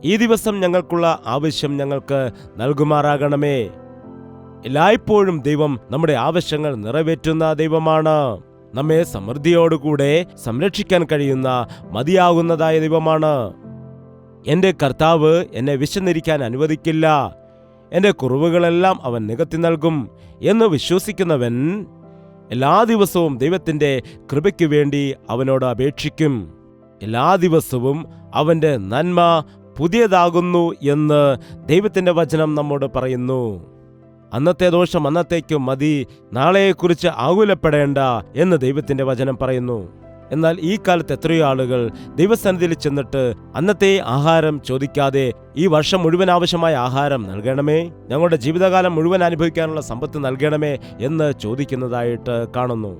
[SPEAKER 2] ഈ ദിവസം ഞങ്ങൾക്കുള്ള ആവശ്യം ഞങ്ങൾക്ക് നൽകുമാറാകണമേ. എല്ലായ്പ്പോഴും ദൈവം നമ്മുടെ ആവശ്യങ്ങൾ നിറവേറ്റുന്ന ദൈവമാണ്. നമ്മെ സമൃദ്ധിയോടുകൂടെ സംരക്ഷിക്കാൻ കഴിയുന്ന മതിയാകുന്നതായ ദൈവമാണ്. എന്റെ കർത്താവ് എന്നെ വിശന്നിരിക്കാൻ അനുവദിക്കില്ല, എന്റെ കുറവുകളെല്ലാം അവൻ നികത്തി നൽകും എന്ന് വിശ്വസിക്കുന്നവൻ എല്ലാ ദിവസവും ദൈവത്തിന്റെ കൃപയ്ക്ക് വേണ്ടി അവനോട് അപേക്ഷിക്കും. എല്ലാ ദിവസവും അവന്റെ നന്മ പുതിയതാകുന്നു എന്ന് ദൈവത്തിന്റെ വചനം നമ്മോട് പറയുന്നു. അന്നത്തെ ദോഷം അന്നത്തേക്കും മതി, നാളെയെക്കുറിച്ച് ആകുലപ്പെടേണ്ട എന്ന് ദൈവത്തിന്റെ വചനം പറയുന്നു. എന്നാൽ ഈ കാലത്ത് എത്രയോ ആളുകൾ ദൈവസന്നിധിയിൽ ചെന്നിട്ട് അന്നത്തെ ആഹാരം ചോദിക്കാതെ ഈ വർഷം മുഴുവൻ ആവശ്യമായ ആഹാരം നൽകണമേ, ഞങ്ങളുടെ ജീവിതകാലം മുഴുവൻ അനുഭവിക്കാനുള്ള സമ്പത്ത് നൽകണമേ എന്ന് ചോദിക്കുന്നതായിട്ട് കാണുന്നു.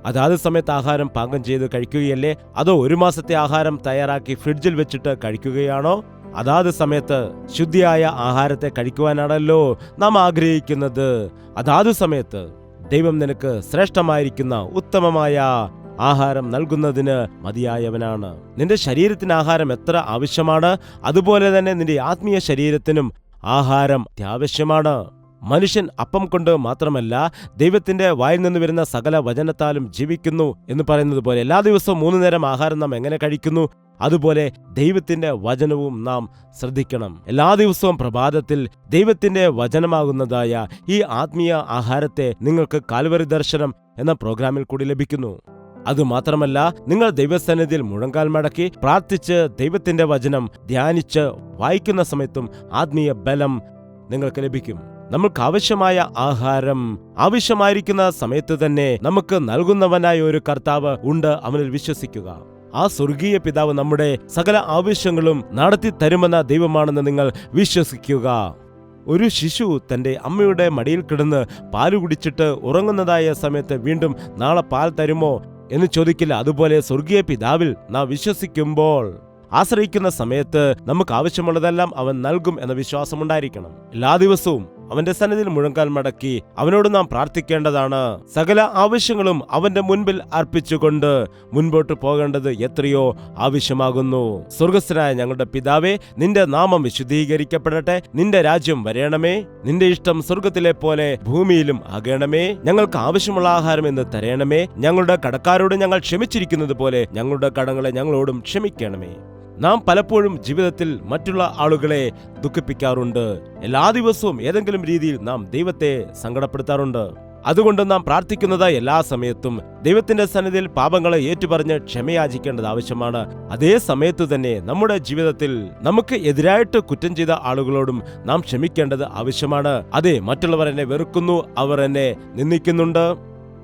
[SPEAKER 2] അതാത് സമയത്ത് ആഹാരം പാകം ചെയ്ത് കഴിക്കുകയല്ലേ, അതോ ഒരു മാസത്തെ ആഹാരം തയ്യാറാക്കി ഫ്രിഡ്ജിൽ വെച്ചിട്ട് കഴിക്കുകയാണോ? അതാത് സമയത്ത് ശുദ്ധിയായ ആഹാരത്തെ കഴിക്കുവാനാണല്ലോ നാം ആഗ്രഹിക്കുന്നത്. അതാത് സമയത്ത് ദൈവം നിനക്ക് ശ്രേഷ്ഠമായിരിക്കുന്ന ഉത്തമമായ ആഹാരം നൽകുന്നതിന് മതിയായവനാണ്. നിന്റെ ശരീരത്തിന് ആഹാരം എത്ര ആവശ്യമാണ്, അതുപോലെ തന്നെ നിന്റെ ആത്മീയ ശരീരത്തിനും ആഹാരം അത്യാവശ്യമാണ്. മനുഷ്യൻ അപ്പം കൊണ്ട് മാത്രമല്ല ദൈവത്തിന്റെ വായിൽ നിന്ന് വരുന്ന സകല വചനത്താലും ജീവിക്കുന്നു എന്ന് പറയുന്നത് പോലെ എല്ലാ ദിവസവും 3 നേരം ആഹാരം നാം എങ്ങനെ കഴിക്കുന്നു, അതുപോലെ ദൈവത്തിന്റെ വചനവും നാം ശ്രദ്ധിക്കണം. എല്ലാ ദിവസവും പ്രഭാതത്തിൽ ദൈവത്തിന്റെ വചനമാകുന്നതായ ഈ ആത്മീയ ആഹാരത്തെ നിങ്ങൾക്ക് കാൽവരി ദർശനം എന്ന പ്രോഗ്രാമിൽ കൂടി ലഭിക്കുന്നു. അതുമാത്രമല്ല, നിങ്ങൾ ദൈവസന്നിധിയിൽ മുഴങ്കാൽ മടക്കി പ്രാർത്ഥിച്ച് ദൈവത്തിന്റെ വചനം ധ്യാനിച്ച് വായിക്കുന്ന സമയത്തും ആത്മീയ ബലം നിങ്ങൾക്ക് ലഭിക്കും. നമ്മൾക്ക് ആവശ്യമായ ആഹാരം ആവശ്യമായിരിക്കുന്ന സമയത്ത് തന്നെ നമുക്ക് നൽകുന്നവനായ ഒരു കർത്താവ് ഉണ്ട്. അവനിൽ വിശ്വസിക്കുക. ആ സ്വർഗീയ പിതാവ് നമ്മുടെ സകല ആവശ്യങ്ങളും നടത്തി തരുമെന്ന ദൈവമാണെന്ന് നിങ്ങൾ വിശ്വസിക്കുക. ഒരു ശിശു തന്റെ അമ്മയുടെ മടിയിൽ കിടന്ന് പാല് കുടിച്ചിട്ട് ഉറങ്ങുന്നതായ സമയത്ത് വീണ്ടും നാളെ പാൽ തരുമോ എന്ന് ചോദിക്കില്ല. അതുപോലെ സ്വർഗീയ പിതാവിൽ നാം വിശ്വസിക്കുമ്പോൾ, ആശ്രയിക്കുന്ന സമയത്ത് നമുക്ക് ആവശ്യമുള്ളതെല്ലാം അവൻ നൽകും എന്ന വിശ്വാസമുണ്ടായിരിക്കണം. എല്ലാ ദിവസവും അവന്റെ സന്നിധിയിൽ മുഴങ്കാൽ മടക്കി അവനോട് നാം പ്രാർത്ഥിക്കേണ്ടതാണ്. സകല ആവശ്യങ്ങളും അവന്റെ മുൻപിൽ അർപ്പിച്ചുകൊണ്ട് മുൻപോട്ട് പോകേണ്ടത് എത്രയോ ആവശ്യമാകുന്നു. സ്വർഗസ്ഥനായ ഞങ്ങളുടെ പിതാവേ, നിന്റെ നാമം വിശുദ്ധീകരിക്കപ്പെടട്ടെ. നിന്റെ രാജ്യം വരേണമേ. നിന്റെ ഇഷ്ടം സ്വർഗത്തിലെ പോലെ ഭൂമിയിലും ആകണമേ. ഞങ്ങൾക്ക് ആവശ്യമുള്ള ആഹാരം ഇന്ന് തരേണമേ. ഞങ്ങളുടെ കടക്കാരോട് ഞങ്ങൾ ക്ഷമിച്ചിരിക്കുന്നത് പോലെ ഞങ്ങളുടെ കടങ്ങളെ ഞങ്ങളോടും ക്ഷമിക്കണമേ. നാം പലപ്പോഴും ജീവിതത്തിൽ മറ്റുള്ള ആളുകളെ ദുഃഖിപ്പിക്കാറുണ്ട്. എല്ലാ ദിവസവും ഏതെങ്കിലും രീതിയിൽ നാം ദൈവത്തെ സങ്കടപ്പെടുത്താറുണ്ട്. അതുകൊണ്ട് നാം പ്രാർത്ഥിക്കുന്നത് എല്ലാ സമയത്തും ദൈവത്തിന്റെ സന്നിധിയിൽ പാപങ്ങളെ ഏറ്റുപറഞ്ഞ് ക്ഷമയാചിക്കേണ്ടത് ആവശ്യമാണ്. അതേ സമയത്തു തന്നെ നമ്മുടെ ജീവിതത്തിൽ നമുക്ക് എതിരായിട്ട് കുറ്റം ചെയ്ത ആളുകളോടും നാം ക്ഷമിക്കേണ്ടത് ആവശ്യമാണ്. അതെ, മറ്റുള്ളവർ എന്നെ വെറുക്കുന്നു, അവർ എന്നെ നിന്ദിക്കുന്നുണ്ട്,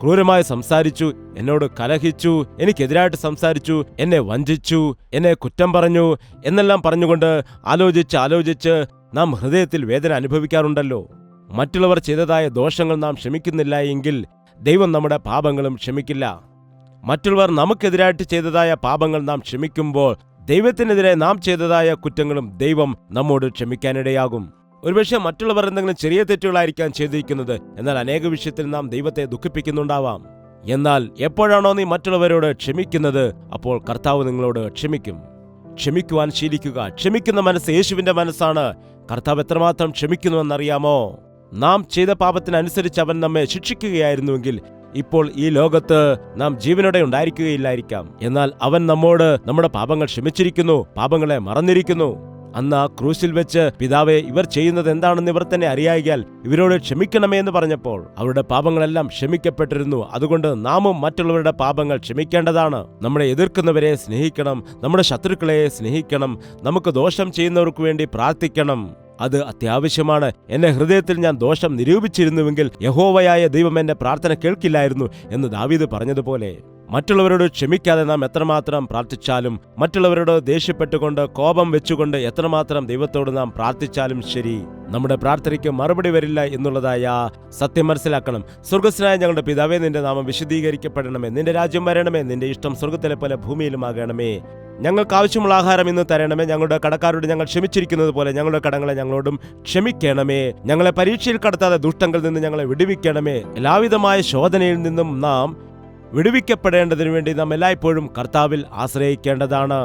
[SPEAKER 2] ക്രൂരമായി സംസാരിച്ചു, എന്നോട് കലഹിച്ചു, എനിക്കെതിരായിട്ട് സംസാരിച്ചു, എന്നെ വഞ്ചിച്ചു, എന്നെ കുറ്റം പറഞ്ഞു എന്നെല്ലാം പറഞ്ഞുകൊണ്ട് ആലോചിച്ച് നാം ഹൃദയത്തിൽ വേദന അനുഭവിക്കാറുണ്ടല്ലോ. മറ്റുള്ളവർ ചെയ്തതായ ദോഷങ്ങൾ നാം ക്ഷമിക്കുന്നില്ല എങ്കിൽ ദൈവം നമ്മുടെ പാപങ്ങളും ക്ഷമിക്കില്ല. മറ്റുള്ളവർ നമുക്കെതിരായിട്ട് ചെയ്തതായ പാപങ്ങൾ നാം ക്ഷമിക്കുമ്പോൾ ദൈവത്തിനെതിരെ നാം ചെയ്തതായ കുറ്റങ്ങളും ദൈവം നമ്മോട് ക്ഷമിക്കാനിടയാകും. ഒരുപക്ഷെ മറ്റുള്ളവർ എന്തെങ്കിലും ചെറിയ തെറ്റുകളായിരിക്കാം ചെയ്തിരിക്കുന്നത്, എന്നാൽ അനേക വിഷയത്തിൽ നാം ദൈവത്തെ ദുഃഖിപ്പിക്കുന്നുണ്ടാവാം. എന്നാൽ എപ്പോഴാണോ നീ മറ്റുള്ളവരോട് ക്ഷമിക്കുന്നത്, അപ്പോൾ കർത്താവ് നിങ്ങളോട് ക്ഷമിക്കും. ക്ഷമിക്കുവാൻ ശീലിക്കുക. ക്ഷമിക്കുന്ന മനസ്സ് യേശുവിന്റെ മനസ്സാണ്. കർത്താവ് എത്രമാത്രം ക്ഷമിക്കുന്നുവെന്നറിയാമോ? നാം ചെയ്ത പാപത്തിനനുസരിച്ച് അവൻ നമ്മെ ശിക്ഷിക്കുകയായിരുന്നുവെങ്കിൽ ഇപ്പോൾ ഈ ലോകത്ത് നാം ജീവനോടെ ഉണ്ടായിരിക്കുകയില്ലായിരിക്കാം. എന്നാൽ അവൻ നമ്മോട് നമ്മുടെ പാപങ്ങൾ ക്ഷമിച്ചിരിക്കുന്നു, പാപങ്ങളെ മറന്നിരിക്കുന്നു. അന്ന് ആ ക്രൂശിൽ വെച്ച്, പിതാവേ, ഇവർ ചെയ്യുന്നത് എന്താണെന്ന് ഇവർ തന്നെ അറിയായികയാൽ ഇവരോട് ക്ഷമിക്കണമേ എന്ന് പറഞ്ഞപ്പോൾ അവരുടെ പാപങ്ങളെല്ലാം ക്ഷമിക്കപ്പെട്ടിരുന്നു. അതുകൊണ്ട് നാമും മറ്റുള്ളവരുടെ പാപങ്ങൾ ക്ഷമിക്കേണ്ടതാണ്. നമ്മളെ എതിർക്കുന്നവരെ സ്നേഹിക്കണം, നമ്മുടെ ശത്രുക്കളെ സ്നേഹിക്കണം, നമുക്ക് ദോഷം ചെയ്യുന്നവർക്ക് വേണ്ടി പ്രാർത്ഥിക്കണം. അത് അത്യാവശ്യമാണ്. എന്റെ ഹൃദയത്തിൽ ഞാൻ ദോഷം നിരൂപിച്ചിരുന്നുവെങ്കിൽ യഹോവയായ ദൈവം എന്റെ പ്രാർത്ഥന കേൾക്കില്ലായിരുന്നു എന്ന് ദാവീദ് പറഞ്ഞതുപോലെ, മറ്റുള്ളവരോട് ക്ഷമിക്കാതെ നാം എത്രമാത്രം പ്രാർത്ഥിച്ചാലും, മറ്റുള്ളവരോട് ദേഷ്യപ്പെട്ടുകൊണ്ട് കോപം വെച്ചുകൊണ്ട് എത്രമാത്രം ദൈവത്തോട് നാം പ്രാർത്ഥിച്ചാലും ശരി, നമ്മുടെ പ്രാർത്ഥനയ്ക്ക് മറുപടി വരില്ല എന്നുള്ളതായ സത്യം മനസ്സിലാക്കണം. സ്വർഗസ്ഥനായ ഞങ്ങളുടെ പിതാവേ, നിന്റെ നാമം വിശുദ്ധീകരിക്കപ്പെടണമേ. നിന്റെ രാജ്യം വരണമേ. നിന്റെ ഇഷ്ടം സ്വർഗത്തിലെ പോലെ ഭൂമിയിലും ആകണമേ. ഞങ്ങൾക്ക് ആവശ്യമുള്ള ആഹാരം ഇന്ന് തരണമേ. ഞങ്ങളുടെ കടക്കാരോട് ഞങ്ങൾ ക്ഷമിച്ചിരിക്കുന്നത് പോലെ ഞങ്ങളുടെ കടങ്ങളെ ഞങ്ങളോടും ക്ഷമിക്കണമേ. ഞങ്ങളെ പരീക്ഷയിൽ കടത്താതെ ദുഷ്ടങ്ങളിൽ നിന്ന് ഞങ്ങളെ വിടുവിക്കണമേ. എല്ലാവിധമായ ശോധനയിൽ നിന്നും നാം വിടുവിക്കപ്പെടേണ്ടതിനു വേണ്ടി നാം എല്ലായ്പ്പോഴും കർത്താവിൽ ആശ്രയിക്കേണ്ടതാണ്.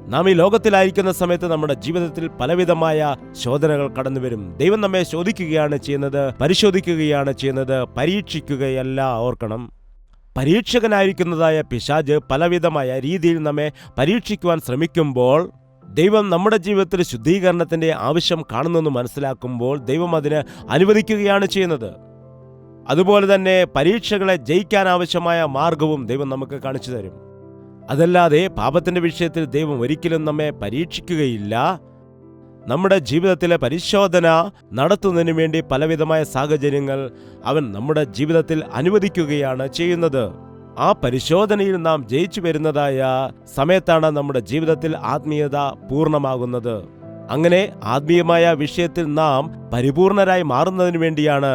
[SPEAKER 2] നാം ഈ ലോകത്തിലായിരിക്കുന്ന സമയത്ത് നമ്മുടെ ജീവിതത്തിൽ പലവിധമായ ശോധനകൾ കടന്നുവരും. ദൈവം നമ്മെ ശോധിക്കുകയാണ് ചെയ്യുന്നത്, പരിശോധിക്കുകയാണ് ചെയ്യുന്നത്, പരീക്ഷിക്കുകയല്ല. ഓർക്കണം, പരീക്ഷകനായിരിക്കുന്നതായ പിശാച് പലവിധമായ രീതിയിൽ നമ്മെ പരീക്ഷിക്കുവാൻ ശ്രമിക്കുമ്പോൾ ദൈവം നമ്മുടെ ജീവിതത്തിൽ ശുദ്ധീകരണത്തിന്റെ ആവശ്യം കാണുന്നെന്ന് മനസ്സിലാക്കുമ്പോൾ ദൈവം അതിന് അനുവദിക്കുകയാണ് ചെയ്യുന്നത്. അതുപോലെ തന്നെ പരീക്ഷകളെ ജയിക്കാൻ ആവശ്യമായ മാർഗവും ദൈവം നമുക്ക് കാണിച്ചു തരും. അതല്ലാതെ പാപത്തിന്റെ വിഷയത്തിൽ ദൈവം ഒരിക്കലും നമ്മെ പരീക്ഷിക്കുകയില്ല. നമ്മുടെ ജീവിതത്തിലെ പരിശോധന നടത്തുന്നതിന് വേണ്ടി പലവിധമായ സാഹചര്യങ്ങൾ അവൻ നമ്മുടെ ജീവിതത്തിൽ അനുവദിക്കുകയാണ് ചെയ്യുന്നത്. ആ പരിശോധനയിൽ നാം ജയിച്ചു വരുന്നതായ സമയത്താണ് നമ്മുടെ ജീവിതത്തിൽ ആത്മീയത പൂർണ്ണമാകുന്നത്. അങ്ങനെ ആത്മീയമായ വിഷയത്തിൽ നാം പരിപൂർണരായി മാറുന്നതിന് വേണ്ടിയാണ്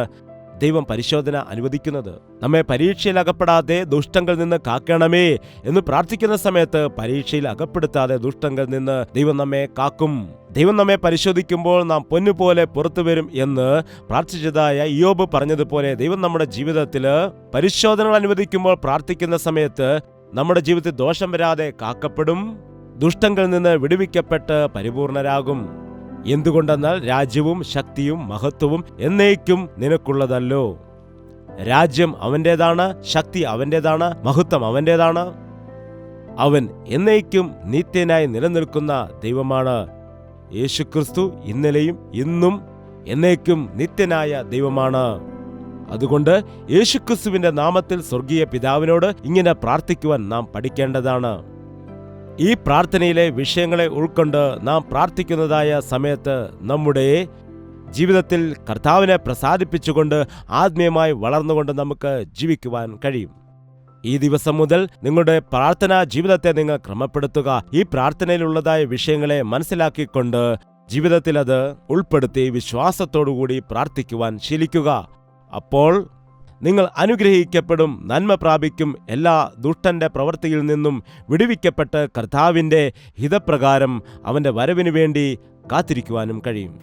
[SPEAKER 2] ദൈവം പരിശോധന അനുവദിക്കുന്നത്. നമ്മെ പരീക്ഷയിൽ അകപ്പെടാതെ ദുഷ്ടങ്ങളിൽ നിന്ന് കാക്കണമേ എന്ന് പ്രാർത്ഥിക്കുന്ന സമയത്ത് പരീക്ഷയിൽ അകപ്പെടുത്താതെ ദുഷ്ടങ്ങളിൽ നിന്ന് ദൈവം നമ്മെ കാക്കും. ദൈവം നമ്മെ പരിശോധിക്കുമ്പോൾ നാം പൊന്നുപോലെ പുറത്തു വരും എന്ന് പ്രാർത്ഥിച്ചതായ ഇയ്യോബ് പറഞ്ഞതുപോലെ ദൈവം നമ്മുടെ ജീവിതത്തിൽ പരിശോധനകൾ അനുവദിക്കുമ്പോൾ പ്രാർത്ഥിക്കുന്ന സമയത്ത് നമ്മുടെ ജീവിതത്തിൽ ദോഷം വരാതെ കാക്കപ്പെടും, ദുഷ്ടങ്ങളിൽ നിന്ന് വിടുവിക്കപ്പെട്ട് പരിപൂർണരാകും. എന്തുകൊണ്ടെന്നാൽ രാജ്യവും ശക്തിയും മഹത്വവും എന്നേക്കും നിനക്കുള്ളതല്ലോ. രാജ്യം അവൻ്റേതാണ്, ശക്തി അവൻ്റേതാണ്, മഹത്വം അവൻ്റേതാണ്. അവൻ എന്നേക്കും നിത്യനായി നിലനിൽക്കുന്ന ദൈവമാണ്. യേശുക്രിസ്തു ഇന്നലെയും ഇന്നും എന്നേക്കും നിത്യനായ ദൈവമാണ്. അതുകൊണ്ട് യേശുക്രിസ്തുവിന്റെ നാമത്തിൽ സ്വർഗീയ പിതാവിനോട് ഇങ്ങനെ പ്രാർത്ഥിക്കുവാൻ നാം പഠിക്കേണ്ടതാണ്. ഈ പ്രാർത്ഥനയിലെ വിഷയങ്ങളെ ഉൾക്കൊണ്ട് നാം പ്രാർത്ഥിക്കുന്നതായ സമയത്ത് നമ്മുടെ ജീവിതത്തിൽ കർത്താവിനെ പ്രസാദിപ്പിച്ചുകൊണ്ട് ആത്മീയമായി വളർന്നുകൊണ്ട് നമുക്ക് ജീവിക്കുവാൻ കഴിയും. ഈ ദിവസം മുതൽ നിങ്ങളുടെ പ്രാർത്ഥനാ ജീവിതത്തെ നിങ്ങൾ ക്രമപ്പെടുത്തുക. ഈ പ്രാർത്ഥനയിലുള്ളതായ വിഷയങ്ങളെ മനസ്സിലാക്കിക്കൊണ്ട് ജീവിതത്തിൽ അത് ഉൾപ്പെടുത്തി വിശ്വാസത്തോടുകൂടി പ്രാർത്ഥിക്കുവാൻ ശീലിക്കുക. അപ്പോൾ നിങ്ങൾ അനുഗ്രഹിക്കപ്പെടും, നന്മ പ്രാപിക്കും, എല്ലാ ദുഷ്ടന്റെ പ്രവൃത്തിയിൽ നിന്നും വിടുവിക്കപ്പെട്ട് കർത്താവിൻ്റെ ഹിതപ്രകാരം അവൻ്റെ വരവിനു വേണ്ടി കാത്തിരിക്കുവാനും കഴിയും.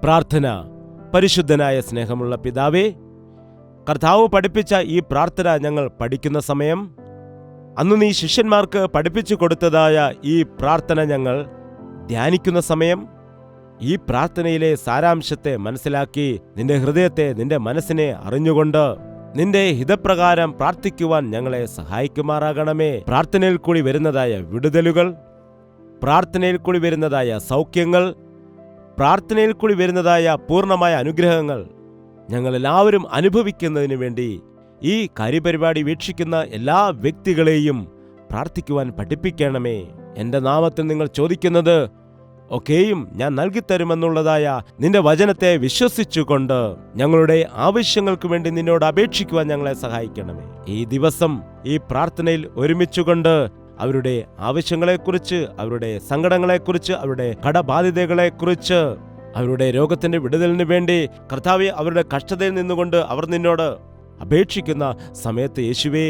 [SPEAKER 2] പ്രാർത്ഥന. പരിശുദ്ധനായ സ്നേഹമുള്ള പിതാവേ, കർത്താവ് പഠിപ്പിച്ച ഈ പ്രാർത്ഥന ഞങ്ങൾ പഠിക്കുന്ന സമയം, അന്ന് നീ ശിഷ്യന്മാർക്ക് പഠിപ്പിച്ചു കൊടുത്തതായ ഈ പ്രാർത്ഥന ഞങ്ങൾ ധ്യാനിക്കുന്ന സമയം, ഈ പ്രാർത്ഥനയിലെ സാരാംശത്തെ മനസ്സിലാക്കി നിന്റെ ഹൃദയത്തെ, നിന്റെ മനസ്സിനെ അറിഞ്ഞുകൊണ്ട് നിന്റെ ഹിതപ്രകാരം പ്രാർത്ഥിക്കുവാൻ ഞങ്ങളെ സഹായിക്കുമാറാകണമേ. പ്രാർത്ഥനയിൽ കൂടി വരുന്നതായ വിടുതലുകൾ, പ്രാർത്ഥനയിൽ കൂടി വരുന്നതായ സൗഖ്യങ്ങൾ, പ്രാർത്ഥനയിൽ കൂടി വരുന്നതായ പൂർണ്ണമായ അനുഗ്രഹങ്ങൾ ഞങ്ങളെല്ലാവരും അനുഭവിക്കുന്നതിനു വേണ്ടി ഈ കാര്യപരിപാടി വീക്ഷിക്കുന്ന എല്ലാ വ്യക്തികളെയും പ്രാർത്ഥിക്കുവാൻ പഠിപ്പിക്കണമേ. എൻ്റെ നാമത്തിൽ നിങ്ങൾ ചോദിക്കുന്നത് ഒക്കെയും ഞാൻ നൽകിത്തരുമെന്നുള്ളതായ നിന്റെ വചനത്തെ വിശ്വസിച്ചുകൊണ്ട് ഞങ്ങളുടെ ആവശ്യങ്ങൾക്ക് വേണ്ടി നിന്നോട് അപേക്ഷിക്കുവാൻ ഞങ്ങളെ സഹായിക്കണമേ. ഈ ദിവസം ഈ പ്രാർത്ഥനയിൽ ഒരുമിച്ചുകൊണ്ട് അവരുടെ ആവശ്യങ്ങളെക്കുറിച്ച്, അവരുടെ സങ്കടങ്ങളെക്കുറിച്ച്, അവരുടെ കടബാധ്യതകളെക്കുറിച്ച്, അവരുടെ രോഗത്തിന്റെ വിടുതലിന് വേണ്ടി കർത്താവേ, അവരുടെ കഷ്ടതയിൽ നിന്നുകൊണ്ട് അവർ നിന്നോട് അപേക്ഷിക്കുന്ന സമയത്ത് യേശുവേ,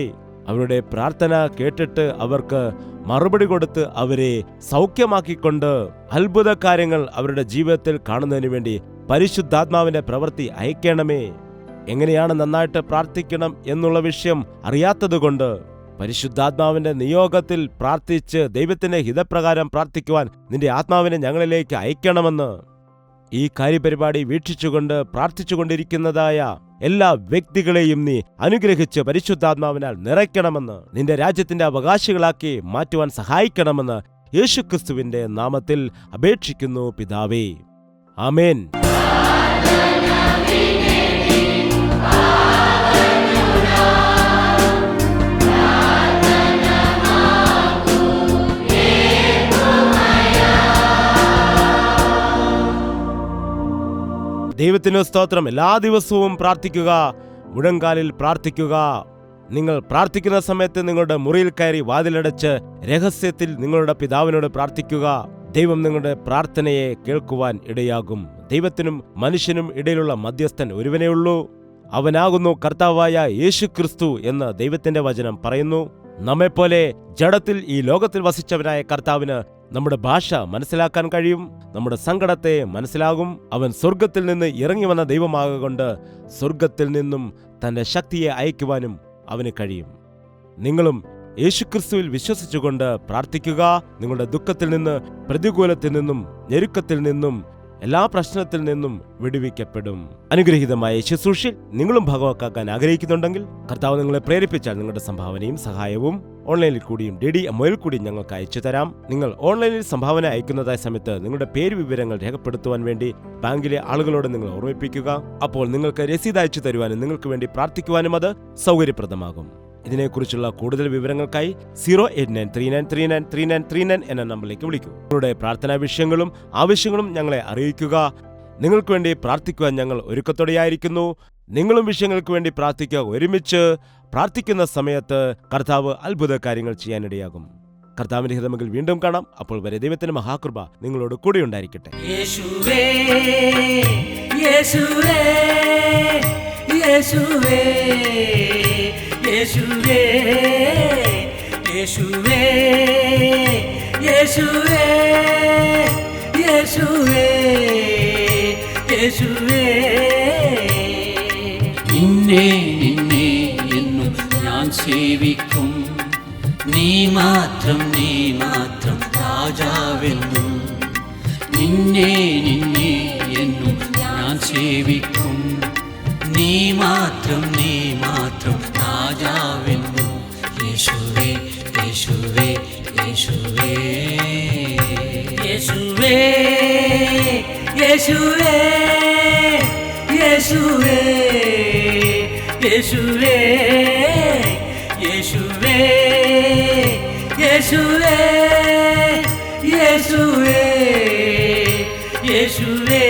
[SPEAKER 2] അവരുടെ പ്രാർത്ഥന കേട്ടിട്ട് അവർക്ക് മറുപടി കൊടുത്ത് അവരെ സൗഖ്യമാക്കിക്കൊണ്ട് അത്ഭുത കാര്യങ്ങൾ അവരുടെ ജീവിതത്തിൽ കാണുന്നതിന് വേണ്ടി പരിശുദ്ധാത്മാവിന്റെ പ്രവൃത്തി അയക്കണമേ. എങ്ങനെയാണ് നന്നായിട്ട് പ്രാർത്ഥിക്കണം എന്നുള്ള വിഷയം അറിയാത്തതുകൊണ്ട് പരിശുദ്ധാത്മാവിന്റെ നിയോഗത്തിൽ പ്രാർത്ഥിച്ച് ദൈവത്തിന്റെ ഹിതപ്രകാരം പ്രാർത്ഥിക്കുവാൻ നിന്റെ ആത്മാവിനെ ഞങ്ങളിലേക്ക് അയക്കണമെന്ന് ഈ കാര്യപരിപാടി വീക്ഷിച്ചുകൊണ്ട് പ്രാർത്ഥിച്ചുകൊണ്ടിരിക്കുന്നതായ എല്ലാ വ്യക്തികളെയും നീ അനുഗ്രഹിച്ച് പരിശുദ്ധാത്മാവിനാൽ നിറയ്ക്കണമെന്ന്, നിന്റെ രാജ്യത്തിന്റെ അവകാശികളാക്കി മാറ്റുവാൻ സഹായിക്കണമെന്ന് യേശുക്രിസ്തുവിന്റെ നാമത്തിൽ അപേക്ഷിക്കുന്നു പിതാവേ. ആമേൻ. ദൈവത്തിന് സ്തോത്രം. എല്ലാ ദിവസവും പ്രാർത്ഥിക്കുക, മുഴങ്കാലിൽ പ്രാർത്ഥിക്കുക. നിങ്ങൾ പ്രാർത്ഥിക്കുന്ന സമയത്ത് നിങ്ങളുടെ മുറിയിൽ കയറി വാതിലടച്ച് രഹസ്യത്തിൽ നിങ്ങളുടെ പിതാവിനോട് പ്രാർത്ഥിക്കുക. ദൈവം നിങ്ങളുടെ പ്രാർത്ഥനയെ കേൾക്കുവാൻ ഇടയാകും. ദൈവത്തിനും മനുഷ്യനും ഇടയിലുള്ള മധ്യസ്ഥൻ ഒരുവനേയുള്ളൂ, അവനാകുന്നു കർത്താവായ യേശുക്രിസ്തു എന്ന് ദൈവത്തിന്റെ വചനം പറയുന്നു. നമ്മെപ്പോലെ ജഡത്തിൽ ഈ ലോകത്തിൽ വസിച്ചവനായ കർത്താവിന് നമ്മുടെ ഭാഷ മനസ്സിലാക്കാൻ കഴിയും, നമ്മുടെ സങ്കടത്തെ മനസ്സിലാകും. അവൻ സ്വർഗത്തിൽ നിന്ന് ഇറങ്ങി വന്ന ദൈവമാകൊണ്ട് സ്വർഗത്തിൽ നിന്നും തന്റെ ശക്തിയെ അയക്കുവാനും അവന് കഴിയും. നിങ്ങളും യേശുക്രിസ്തുവിൽ വിശ്വസിച്ചുകൊണ്ട് പ്രാർത്ഥിക്കുക. നിങ്ങളുടെ ദുഃഖത്തിൽ നിന്ന്, പ്രതികൂലത്തിൽ നിന്നും, ഞെരുക്കത്തിൽ നിന്നും, എല്ലാ പ്രശ്നത്തിൽ നിന്നും വിടുവിക്കപ്പെടും. അനുഗ്രഹീതമായ ശുശ്രൂഷയിൽ നിങ്ങളും ഭാഗമാക്കാൻ ആഗ്രഹിക്കുന്നുണ്ടെങ്കിൽ കർത്താവ് നിങ്ങളെ പ്രേരിപ്പിച്ചാൽ നിങ്ങളുടെ സംഭാവനയും സഹായവും ഓൺലൈനിൽ കൂടിയും DDMO കൂടിയും ഞങ്ങൾക്ക് അയച്ചു തരാം. നിങ്ങൾ ഓൺലൈനിൽ സംഭാവന അയക്കുന്നതായ സമയത്ത് നിങ്ങളുടെ പേര് വിവരങ്ങൾ രേഖപ്പെടുത്തുവാൻ വേണ്ടി ബാങ്കിലെ ആളുകളോട് നിങ്ങൾ ഓർമ്മിപ്പിക്കുക. അപ്പോൾ നിങ്ങൾക്ക് രസീത് അയച്ചു തരുവാനും നിങ്ങൾക്ക് വേണ്ടി പ്രാർത്ഥിക്കുവാനും അത് സൗകര്യപ്രദമാകും. ഇതിനെക്കുറിച്ചുള്ള കൂടുതൽ വിവരങ്ങൾക്കായി 08939393939 എന്ന നമ്പറിലേക്ക് വിളിക്കൂ. നിങ്ങളുടെ പ്രാർത്ഥനാ വിഷയങ്ങളും ആവശ്യങ്ങളും ഞങ്ങളെ അറിയിക്കുക. നിങ്ങൾക്ക് വേണ്ടി പ്രാർത്ഥിക്കുവാൻ ഞങ്ങൾ ഒരുക്കത്തോടെയായിരിക്കുന്നു. നിങ്ങളും വിഷയങ്ങൾക്ക് വേണ്ടി പ്രാർത്ഥിക്കുക. ഒരുമിച്ച് പ്രാർത്ഥിക്കുന്ന സമയത്ത് കർത്താവ് അത്ഭുത കാര്യങ്ങൾ ചെയ്യാനിടയാകും. കർത്താവിന്റെ ഹിതമെങ്കിൽ വീണ്ടും കാണാം. അപ്പോൾ വരെ ദൈവത്തിന്റെ മഹാകൃപ നിങ്ങളോട് കൂടെ ഉണ്ടായിരിക്കട്ടെ.
[SPEAKER 1] യേശുവേ യേശുവേ യേശുവേ യേശുവേ യേശുവേ യേശുവേ യേശുവേ യേശുവേ നിന്നെ നിന്നെ എന്നും ഞാൻ സേവിക്കും, നീ മാത്രം രാജാവെന്നും. നിന്നെ നിന്നെ എന്നും ഞാൻ സേവിക്കും, നീ മാത്രം രാജാവെന്നും. യേശുവേ യേശുവേ യേശുവേ യേശുവേ യേശുവേ യേശുവേ യേശുവേ യേശുവേ യേശുവേ യേശുവേ യേശുവേ